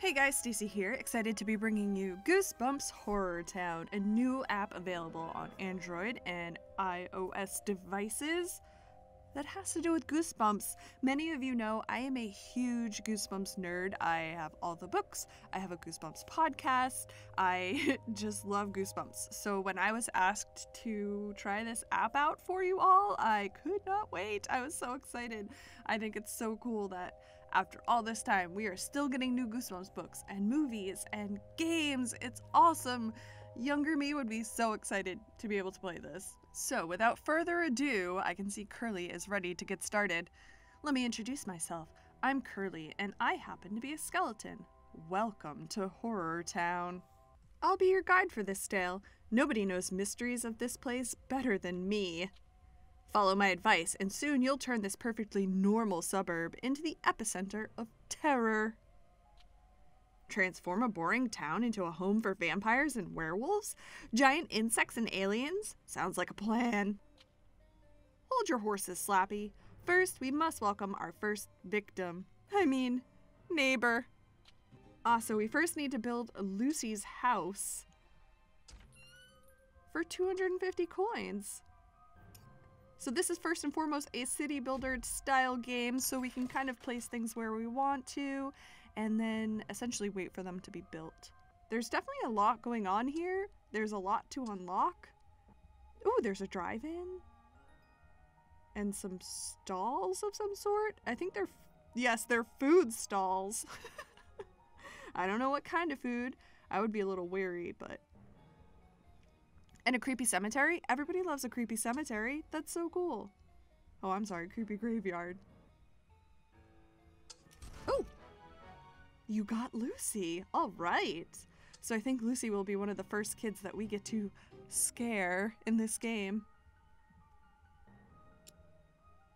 Hey guys, Stacey here, excited to be bringing you Goosebumps HorrorTown, a new app available on Android and iOS devices that has to do with Goosebumps. Many of you know I am a huge Goosebumps nerd. I have all the books, I have a Goosebumps podcast, I just love Goosebumps. So when I was asked to try this app out for you all, I could not wait. I was so excited. I think it's so cool that after all this time, we are still getting new Goosebumps books and movies and games. It's awesome. Younger me would be so excited to be able to play this. So without further ado, I can see Curly is ready to get started. Let me introduce myself. I'm Curly, and I happen to be a skeleton. Welcome to Horror Town. I'll be your guide for this tale. Nobody knows mysteries of this place better than me. Follow my advice, and soon you'll turn this perfectly normal suburb into the epicenter of terror. Transform a boring town into a home for vampires and werewolves? Giant insects and aliens? Sounds like a plan. Hold your horses, Slappy. First, we must welcome our first victim. Neighbor. So we first need to build Lucy's house for 250 coins. So this is first and foremost a city builder style game, so we can kind of place things where we want to and then essentially wait for them to be built. There's definitely a lot going on here. There's a lot to unlock. Ooh, there's a drive-in and some stalls of some sort. I think they're food stalls. I don't know what kind of food. I would be a little wary, but... And a creepy cemetery? Everybody loves a creepy cemetery. That's so cool. Oh, I'm sorry, creepy graveyard. Oh! You got Lucy. All right. So I think Lucy will be one of the first kids that we get to scare in this game.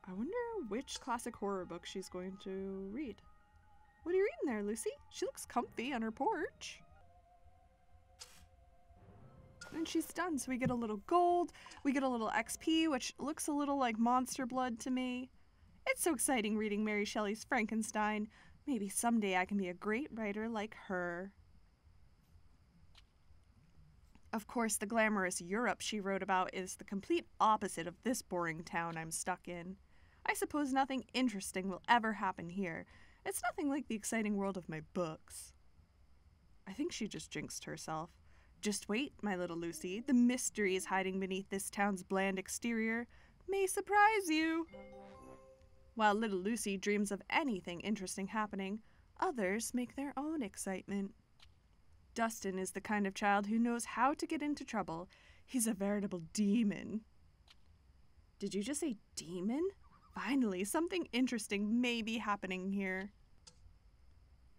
I wonder which classic horror book she's going to read. What are you reading there, Lucy? She looks comfy on her porch. And she's done, so we get a little gold, we get a little XP, which looks a little like monster blood to me. It's so exciting reading Mary Shelley's Frankenstein. Maybe someday I can be a great writer like her. Of course, the glamorous Europe she wrote about is the complete opposite of this boring town I'm stuck in. I suppose nothing interesting will ever happen here. It's nothing like the exciting world of my books. I think she just jinxed herself. Just wait, my little Lucy. The mysteries hiding beneath this town's bland exterior may surprise you. While little Lucy dreams of anything interesting happening, others make their own excitement. Dustin is the kind of child who knows how to get into trouble. He's a veritable demon. Did you just say demon? Finally, something interesting may be happening here.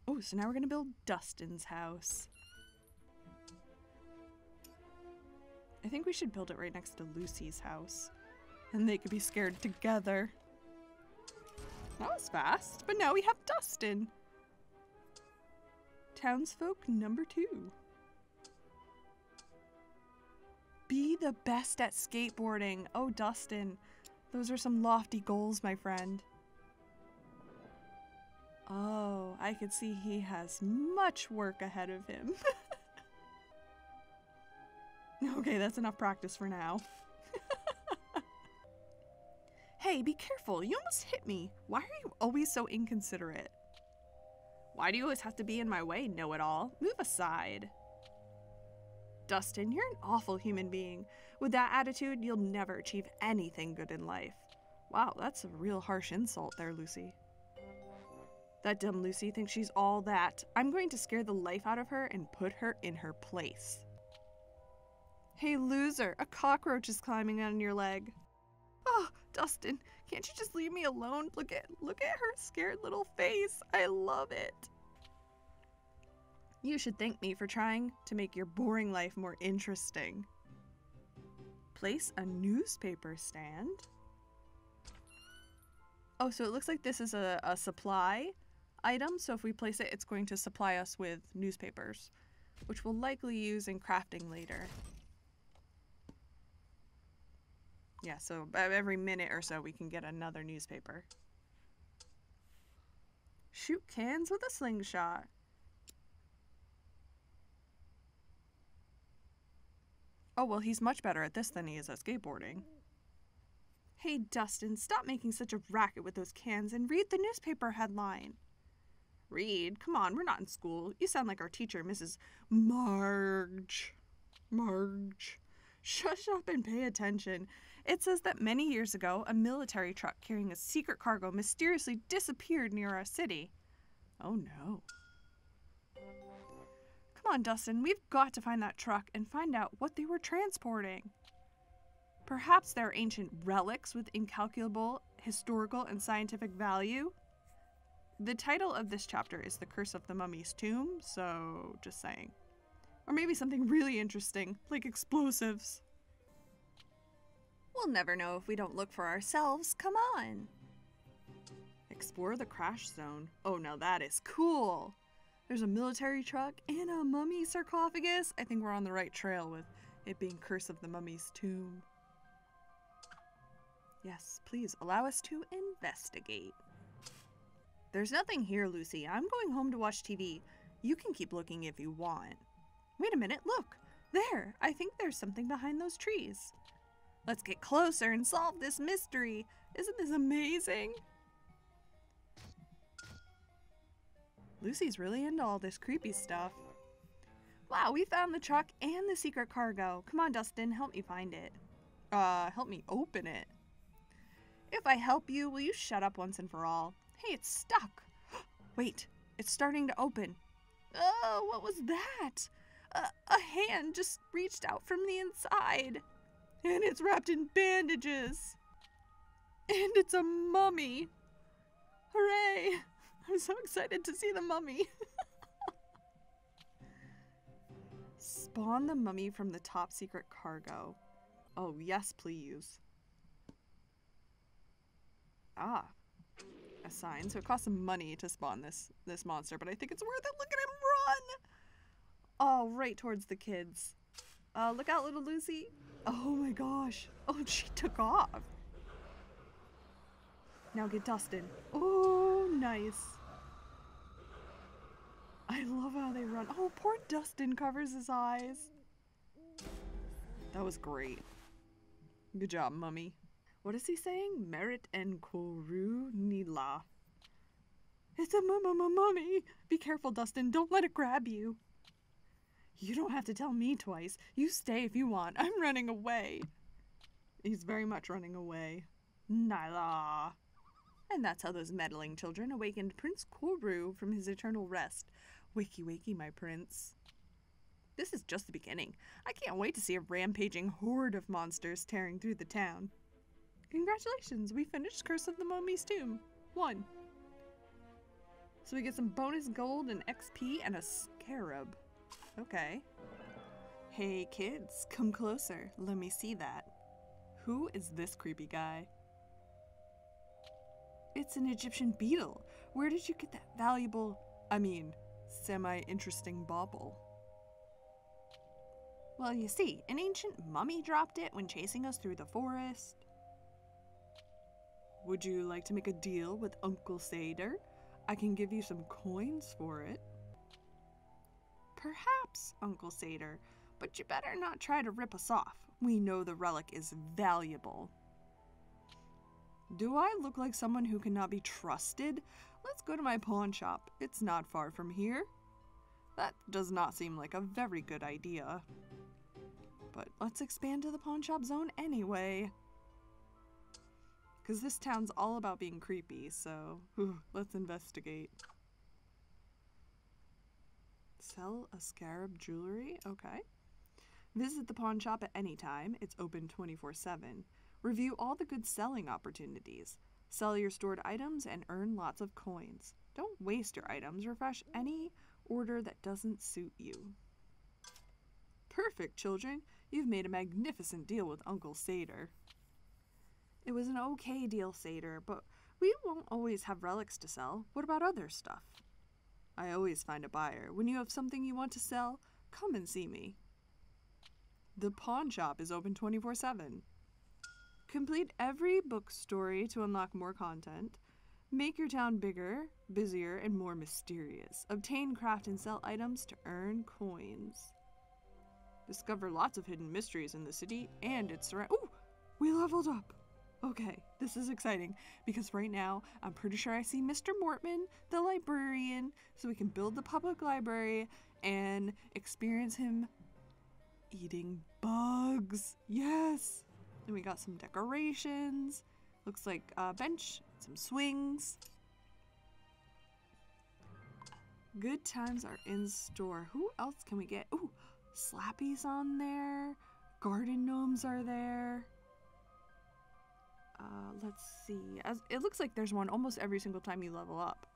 Oh, so now we're gonna build Dustin's house. I think we should build it right next to Lucy's house. And they could be scared together. That was fast, but now we have Dustin. Townsfolk number 2. Be the best at skateboarding. Oh, Dustin. Those are some lofty goals, my friend. Oh, I could see he has much work ahead of him. Okay, that's enough practice for now. Hey, be careful. You almost hit me. Why are you always so inconsiderate? Why do you always have to be in my way, know-it-all? Move aside. Dustin, you're an awful human being. With that attitude, you'll never achieve anything good in life. Wow, that's a real harsh insult there, Lucy. That dumb Lucy thinks she's all that. I'm going to scare the life out of her and put her in her place. Hey, loser, a cockroach is climbing on your leg. Oh, Dustin, can't you just leave me alone? Look at her scared little face. I love it. You should thank me for trying to make your boring life more interesting. Place a newspaper stand. Oh, so it looks like this is a supply item. So if we place it, it's going to supply us with newspapers, which we'll likely use in crafting later. Yeah, so every minute or so we can get another newspaper. Shoot cans with a slingshot. Oh, well, he's much better at this than he is at skateboarding. Hey, Dustin, stop making such a racket with those cans and read the newspaper headline. Read? Come on, we're not in school. You sound like our teacher, Mrs. Marge. Marge. Shush up and pay attention. It says that many years ago, a military truck carrying a secret cargo mysteriously disappeared near our city. Oh no. Come on, Dustin, we've got to find that truck and find out what they were transporting. Perhaps they're ancient relics with incalculable historical and scientific value. The title of this chapter is The Curse of the Mummy's Tomb, so just saying. Or maybe something really interesting, like explosives. We'll never know if we don't look for ourselves. Come on. Explore the crash zone. Oh, now that is cool. There's a military truck and a mummy sarcophagus. I think we're on the right trail with it being Curse of the Mummy's Tomb. Yes, please allow us to investigate. There's nothing here, Lucy. I'm going home to watch TV. You can keep looking if you want. Wait a minute, look. There, I think there's something behind those trees. Let's get closer and solve this mystery. Isn't this amazing? Lucy's really into all this creepy stuff. Wow, we found the truck and the secret cargo. Come on, Dustin, help me find it. Help me open it. If I help you, will you shut up once and for all? Hey, it's stuck. Wait, it's starting to open. Oh, what was that? A hand just reached out from the inside. And it's wrapped in bandages. And it's a mummy. Hooray! I'm so excited to see the mummy. Spawn the mummy from the top secret cargo. Oh, yes, please. Ah, a sign. So it costs some money to spawn this monster, but I think it's worth it. Look at him run! Oh, right towards the kids. Look out, little Lucy. Oh my gosh. Oh, she took off. Now get Dustin. Oh, nice. I love how they run. Oh, poor Dustin covers his eyes. That was great. Good job, mummy. What is he saying? Merit and Koru Nila. It's a mummy. Be careful, Dustin. Don't let it grab you. You don't have to tell me twice. You stay if you want. I'm running away. He's very much running away. Nyla. And that's how those meddling children awakened Prince Koru from his eternal rest. Wakey, wakey, my prince. This is just the beginning. I can't wait to see a rampaging horde of monsters tearing through the town. Congratulations, we finished Curse of the Mummy's Tomb. 1. So we get some bonus gold and XP and a scarab. Okay. Hey kids, come closer. Let me see that. Who is this creepy guy? It's an Egyptian beetle. Where did you get that valuable, semi-interesting bauble? Well, you see, an ancient mummy dropped it when chasing us through the forest. Would you like to make a deal with Uncle Seder? I can give you some coins for it. Perhaps, Uncle Seder, but you better not try to rip us off. We know the relic is valuable. Do I look like someone who cannot be trusted? Let's go to my pawn shop. It's not far from here. That does not seem like a very good idea. But let's expand to the pawn shop zone anyway. Because this town's all about being creepy, so let's investigate. Sell a scarab jewelry? Okay. Visit the pawn shop at any time. It's open 24/7. Review all the good selling opportunities. Sell your stored items and earn lots of coins. Don't waste your items. Refresh any order that doesn't suit you. Perfect, children. You've made a magnificent deal with Uncle Seder. It was an okay deal, Seder, but we won't always have relics to sell. What about other stuff? I always find a buyer. When you have something you want to sell, come and see me. The pawn shop is open 24/7. Complete every book story to unlock more content. Make your town bigger, busier, and more mysterious. Obtain, craft, and sell items to earn coins. Discover lots of hidden mysteries in the city and its surround. Ooh, we leveled up. Okay, this is exciting because right now I'm pretty sure I see Mr. Mortman, the librarian, so we can build the public library and experience him eating bugs. Yes. And we got some decorations. Looks like a bench, some swings. Good times are in store. Who else can we get? Ooh, Slappy's on there. Garden gnomes are there. Let's see. It looks like there's one almost every single time you level up.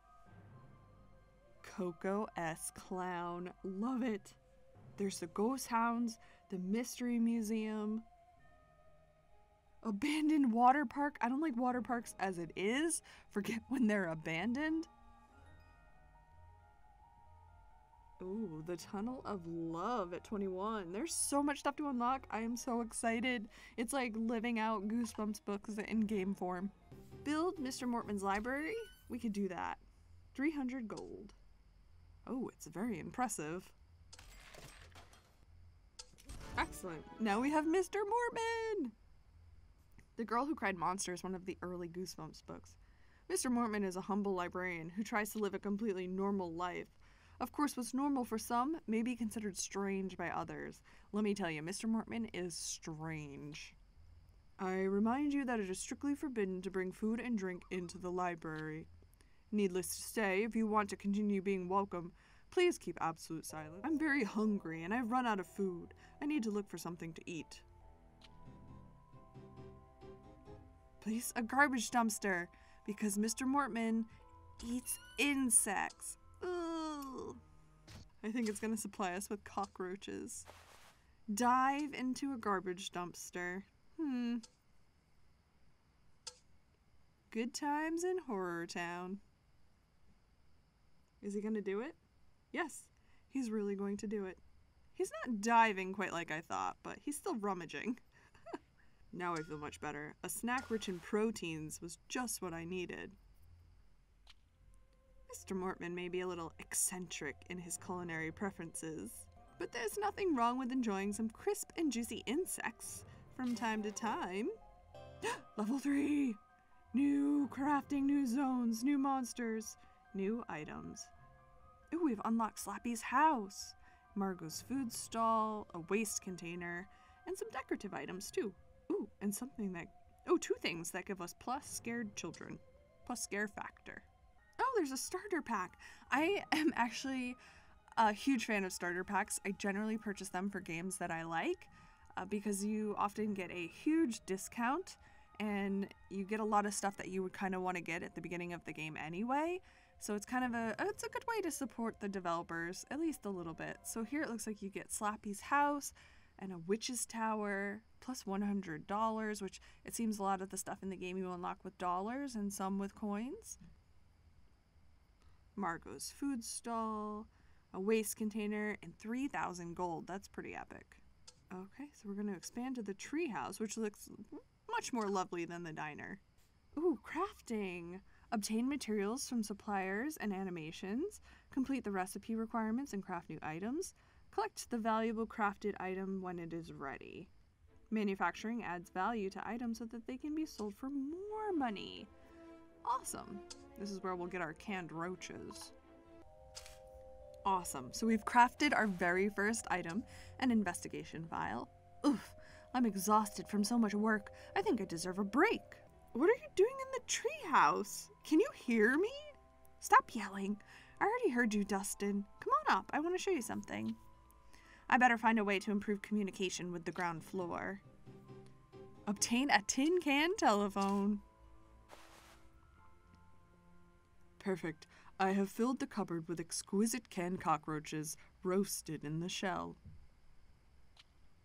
Coco S. Clown. Love it. There's the ghost hounds, the mystery museum, abandoned water park. I don't like water parks as it is. Forget when they're abandoned. Ooh, the Tunnel of Love at 21. There's so much stuff to unlock. I am so excited. It's like living out Goosebumps books in game form. Build Mr. Mortman's library? We could do that. 300 gold. Oh, it's very impressive. Excellent. Now we have Mr. Mortman! The Girl Who Cried Monster is one of the early Goosebumps books. Mr. Mortman is a humble librarian who tries to live a completely normal life. Of course, what's normal for some may be considered strange by others. Let me tell you, Mr. Mortman is strange. I remind you that it is strictly forbidden to bring food and drink into the library. Needless to say, if you want to continue being welcome, please keep absolute silence. I'm very hungry and I've run out of food. I need to look for something to eat. Place a garbage dumpster because Mr. Mortman eats insects. Ugh. I think it's going to supply us with cockroaches. Dive into a garbage dumpster. Good times in HorrorTown. Is he going to do it? Yes, he's really going to do it. He's not diving quite like I thought, but he's still rummaging. Now I feel much better. A snack rich in proteins was just what I needed. Mr. Mortman may be a little eccentric in his culinary preferences, but there's nothing wrong with enjoying some crisp and juicy insects from time to time. Level 3! New crafting, new zones, new monsters, new items. Ooh, we've unlocked Slappy's house, Margot's food stall, a waste container, and some decorative items too. Ooh, and something that, two things that give us plus scared children, plus scare factor. Oh, there's a starter pack. I am actually a huge fan of starter packs. I generally purchase them for games that I like because you often get a huge discount and you get a lot of stuff that you would kind of want to get at the beginning of the game anyway. So it's kind of it's a good way to support the developers, at least a little bit. So here it looks like you get Slappy's house and a witch's tower plus $100, which it seems a lot of the stuff in the game you unlock with dollars and some with coins. Margot's food stall, a waste container, and 3,000 gold. That's pretty epic. Okay, so we're going to expand to the treehouse, which looks much more lovely than the diner. Ooh, crafting! Obtain materials from suppliers and animations, complete the recipe requirements and craft new items, collect the valuable crafted item when it is ready. Manufacturing adds value to items so that they can be sold for more money. Awesome. This is where we'll get our canned roaches. Awesome. So we've crafted our very first item, an investigation file. Oof, I'm exhausted from so much work. I think I deserve a break. What are you doing in the treehouse? Can you hear me? Stop yelling. I already heard you, Dustin. Come on up. I want to show you something. I better find a way to improve communication with the ground floor. Obtain a tin can telephone. Perfect. I have filled the cupboard with exquisite canned cockroaches roasted in the shell.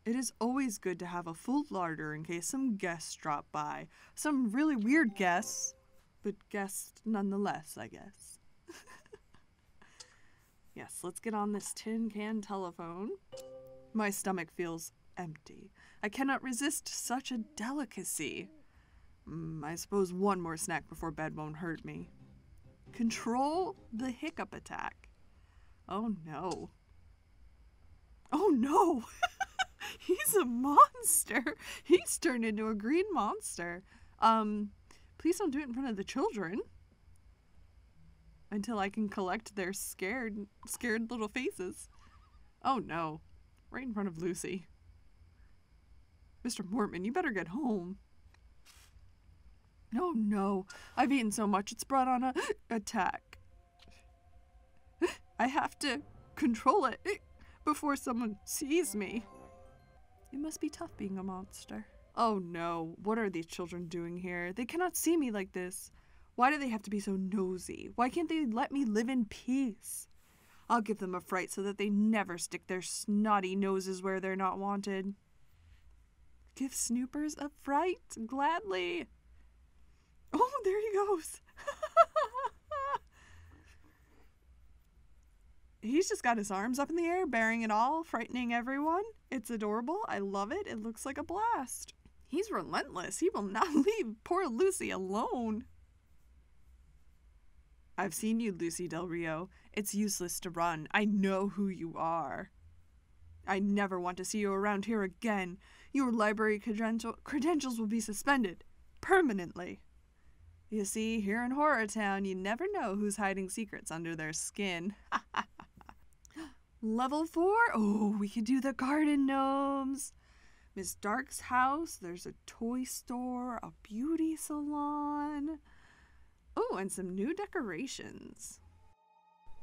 It is always good to have a full larder in case some guests drop by. Some really weird guests, but guests nonetheless, I guess. Yes, let's get on this tin can telephone. My stomach feels empty. I cannot resist such a delicacy. I suppose one more snack before bed won't hurt me. Control the hiccup attack. Oh no. Oh no! He's a monster. He's turned into a green monster. Please don't do it in front of the children. Until I can collect their scared little faces. Oh no. Right in front of Lucy. Mr. Mortman, you better get home. Oh no. I've eaten so much it's brought on a attack. I have to control it before someone sees me. It must be tough being a monster. Oh no, what are these children doing here? They cannot see me like this. Why do they have to be so nosy? Why can't they let me live in peace? I'll give them a fright so that they never stick their snotty noses where they're not wanted. Give snoopers a fright, gladly. Oh, there he goes. He's just got his arms up in the air, bearing it all, frightening everyone. It's adorable. I love it. It looks like a blast. He's relentless. He will not leave poor Lucy alone. I've seen you, Lucy Del Rio. It's useless to run. I know who you are. I never want to see you around here again. Your library credentials will be suspended. Permanently. You see, here in HorrorTown, you never know who's hiding secrets under their skin. Level 4? Oh, we could do the garden gnomes. Miss Dark's house. There's a toy store, a beauty salon. Oh, and some new decorations.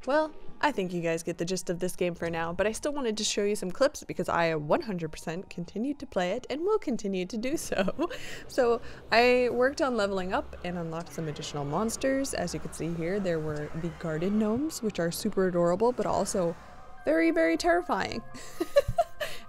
Well, I think you guys get the gist of this game for now, but I still wanted to show you some clips because I 100% continued to play it and will continue to do so. So I worked on leveling up and unlocked some additional monsters. As you can see here, there were the garden gnomes, which are super adorable, but also very, very terrifying.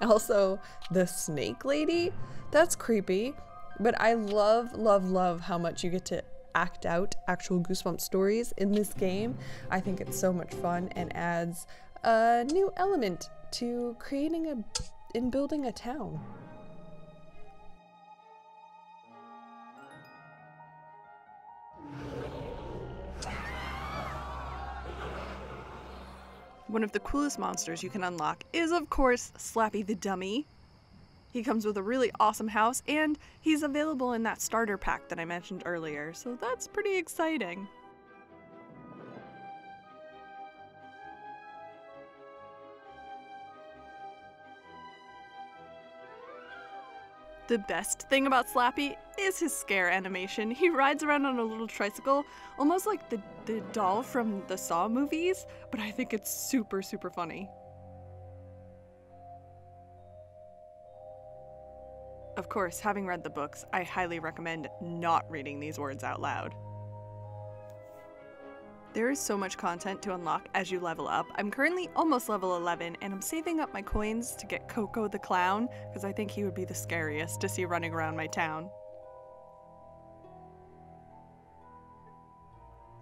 Also, the snake lady, that's creepy, but I love, love, love how much you get to act out actual Goosebumps stories in this game. I think it's so much fun and adds a new element to creating and building a town. One of the coolest monsters you can unlock is, of course, Slappy the Dummy. He comes with a really awesome house, and he's available in that starter pack that I mentioned earlier, so that's pretty exciting. The best thing about Slappy is his scare animation. He rides around on a little tricycle, almost like the doll from the Saw movies, but I think it's super, super funny. Of course, having read the books, I highly recommend not reading these words out loud. There is so much content to unlock as you level up. I'm currently almost level 11 and I'm saving up my coins to get Coco the Clown because I think he would be the scariest to see running around my town.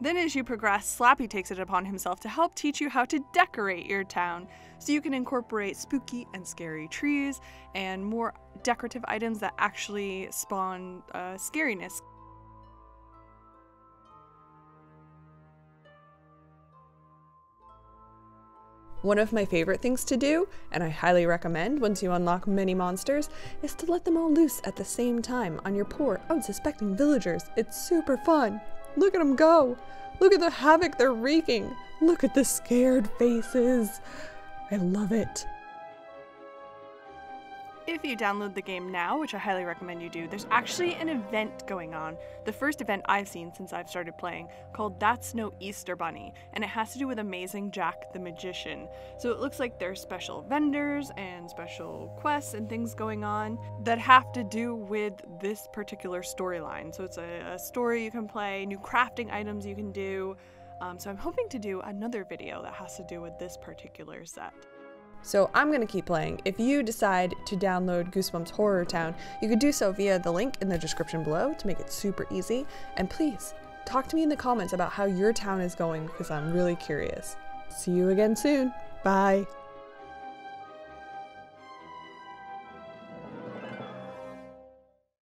Then as you progress, Slappy takes it upon himself to help teach you how to decorate your town, so you can incorporate spooky and scary trees and more decorative items that actually spawn scariness. One of my favorite things to do, and I highly recommend once you unlock many monsters, is to let them all loose at the same time on your poor, unsuspecting villagers. It's super fun. Look at them go! Look at the havoc they're wreaking! Look at the scared faces! I love it. If you download the game now, which I highly recommend you do, there's actually an event going on. The first event I've seen since I've started playing, called That's No Easter Bunny, and it has to do with Amazing Jack the Magician. So it looks like there's special vendors and special quests and things going on that have to do with this particular storyline. So it's a story you can play, new crafting items you can do. So I'm hoping to do another video that has to do with this particular set. So I'm going to keep playing. If you decide to download Goosebumps HorrorTown, you could do so via the link in the description below to make it super easy. And please, talk to me in the comments about how your town is going because I'm really curious. See you again soon. Bye.